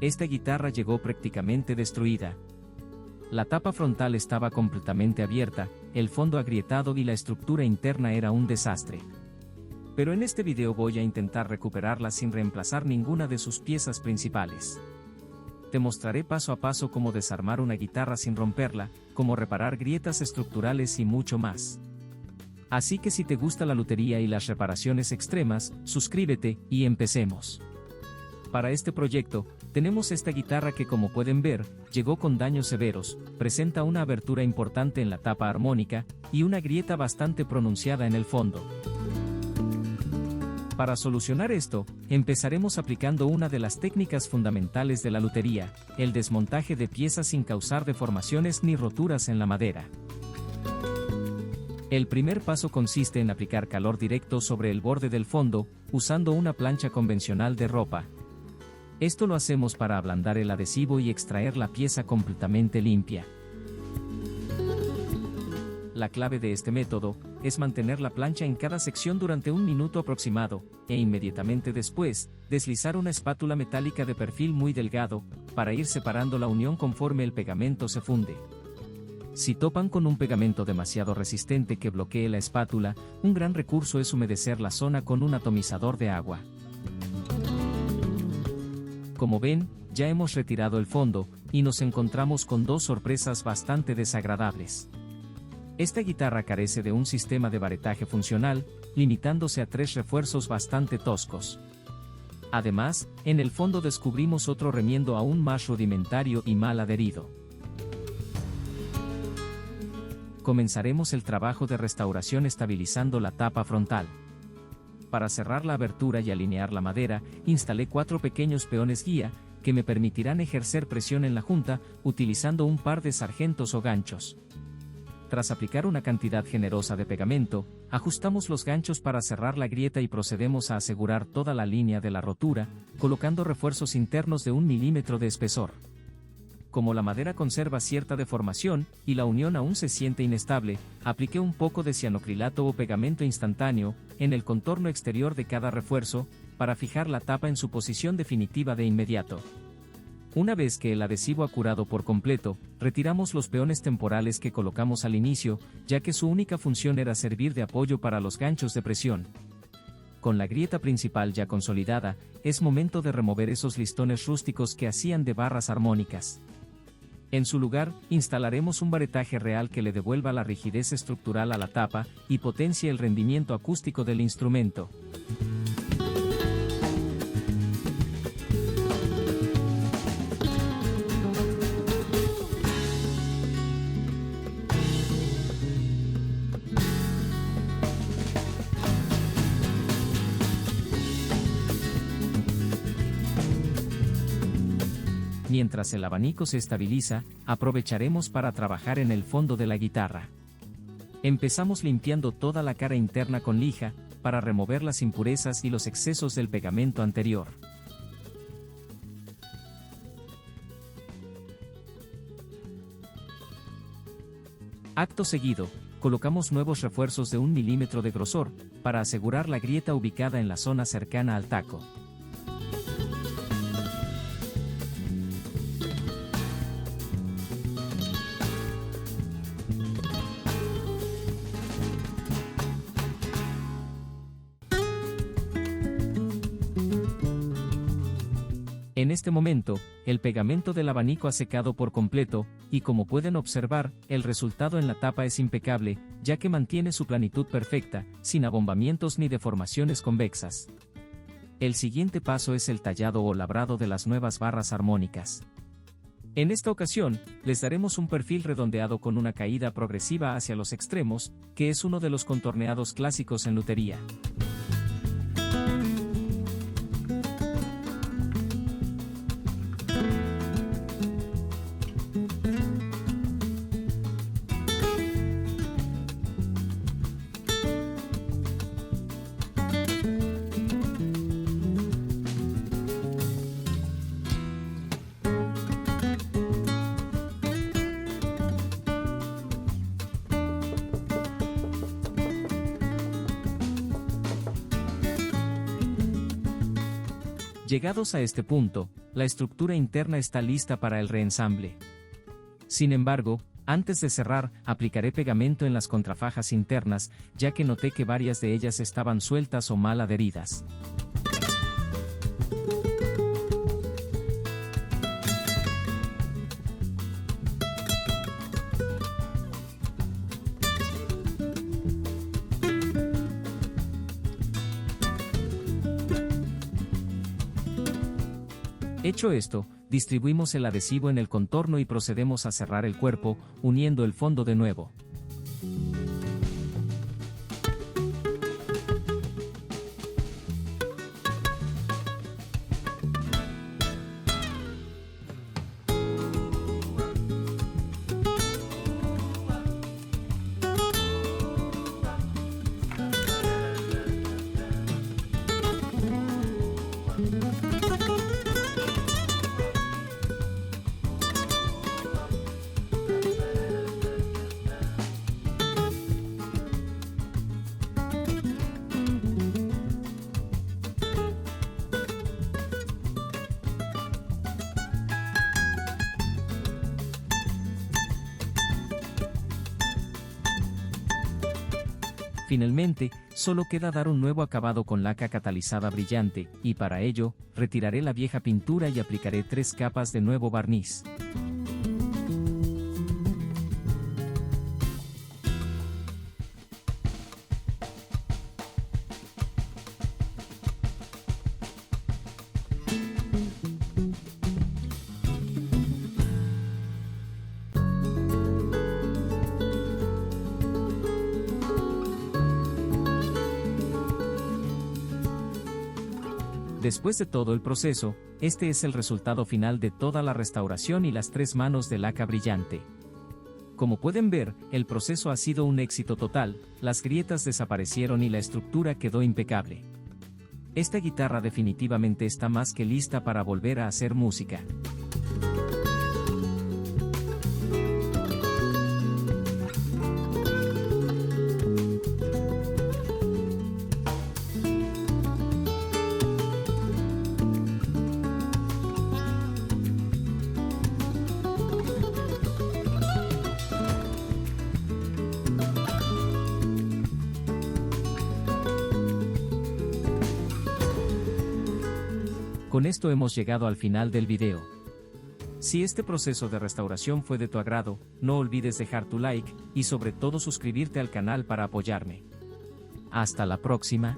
Esta guitarra llegó prácticamente destruida. La tapa frontal estaba completamente abierta, el fondo agrietado y la estructura interna era un desastre. Pero en este video voy a intentar recuperarla sin reemplazar ninguna de sus piezas principales. Te mostraré paso a paso cómo desarmar una guitarra sin romperla, cómo reparar grietas estructurales y mucho más. Así que si te gusta la lutería y las reparaciones extremas, suscríbete y empecemos. Para este proyecto, tenemos esta guitarra que, como pueden ver, llegó con daños severos, presenta una abertura importante en la tapa armónica, y una grieta bastante pronunciada en el fondo. Para solucionar esto, empezaremos aplicando una de las técnicas fundamentales de la lutería, el desmontaje de piezas sin causar deformaciones ni roturas en la madera. El primer paso consiste en aplicar calor directo sobre el borde del fondo, usando una plancha convencional de ropa. Esto lo hacemos para ablandar el adhesivo y extraer la pieza completamente limpia. La clave de este método es mantener la plancha en cada sección durante 1 minuto aproximado, e inmediatamente después, deslizar una espátula metálica de perfil muy delgado, para ir separando la unión conforme el pegamento se funde. Si topan con un pegamento demasiado resistente que bloquee la espátula, un gran recurso es humedecer la zona con un atomizador de agua. Como ven, ya hemos retirado el fondo, y nos encontramos con dos sorpresas bastante desagradables. Esta guitarra carece de un sistema de baretaje funcional, limitándose a 3 refuerzos bastante toscos. Además, en el fondo descubrimos otro remiendo aún más rudimentario y mal adherido. Comenzaremos el trabajo de restauración estabilizando la tapa frontal. Para cerrar la abertura y alinear la madera, instalé 4 pequeños peones guía, que me permitirán ejercer presión en la junta, utilizando un par de sargentos o ganchos. Tras aplicar una cantidad generosa de pegamento, ajustamos los ganchos para cerrar la grieta y procedemos a asegurar toda la línea de la rotura, colocando refuerzos internos de 1 milímetro de espesor. Como la madera conserva cierta deformación, y la unión aún se siente inestable, apliqué un poco de cianocrilato o pegamento instantáneo, en el contorno exterior de cada refuerzo, para fijar la tapa en su posición definitiva de inmediato. Una vez que el adhesivo ha curado por completo, retiramos los peones temporales que colocamos al inicio, ya que su única función era servir de apoyo para los ganchos de presión. Con la grieta principal ya consolidada, es momento de remover esos listones rústicos que hacían de barras armónicas. En su lugar, instalaremos un baretaje real que le devuelva la rigidez estructural a la tapa, y potencie el rendimiento acústico del instrumento. Mientras el abanico se estabiliza, aprovecharemos para trabajar en el fondo de la guitarra. Empezamos limpiando toda la cara interna con lija, para remover las impurezas y los excesos del pegamento anterior. Acto seguido, colocamos nuevos refuerzos de 1 milímetro de grosor, para asegurar la grieta ubicada en la zona cercana al taco. En este momento, el pegamento del abanico ha secado por completo, y como pueden observar, el resultado en la tapa es impecable, ya que mantiene su planitud perfecta, sin abombamientos ni deformaciones convexas. El siguiente paso es el tallado o labrado de las nuevas barras armónicas. En esta ocasión, les daremos un perfil redondeado con una caída progresiva hacia los extremos, que es uno de los contorneados clásicos en lutería. Llegados a este punto, la estructura interna está lista para el reensamble. Sin embargo, antes de cerrar, aplicaré pegamento en las contrafajas internas, ya que noté que varias de ellas estaban sueltas o mal adheridas. Hecho esto, distribuimos el adhesivo en el contorno y procedemos a cerrar el cuerpo, uniendo el fondo de nuevo. Finalmente, solo queda dar un nuevo acabado con laca catalizada brillante, y para ello, retiraré la vieja pintura y aplicaré 3 capas de nuevo barniz. Después de todo el proceso, este es el resultado final de toda la restauración y las 3 manos de laca brillante. Como pueden ver, el proceso ha sido un éxito total, las grietas desaparecieron y la estructura quedó impecable. Esta guitarra definitivamente está más que lista para volver a hacer música. Con esto hemos llegado al final del video. Si este proceso de restauración fue de tu agrado, no olvides dejar tu like, y sobre todo suscribirte al canal para apoyarme. Hasta la próxima.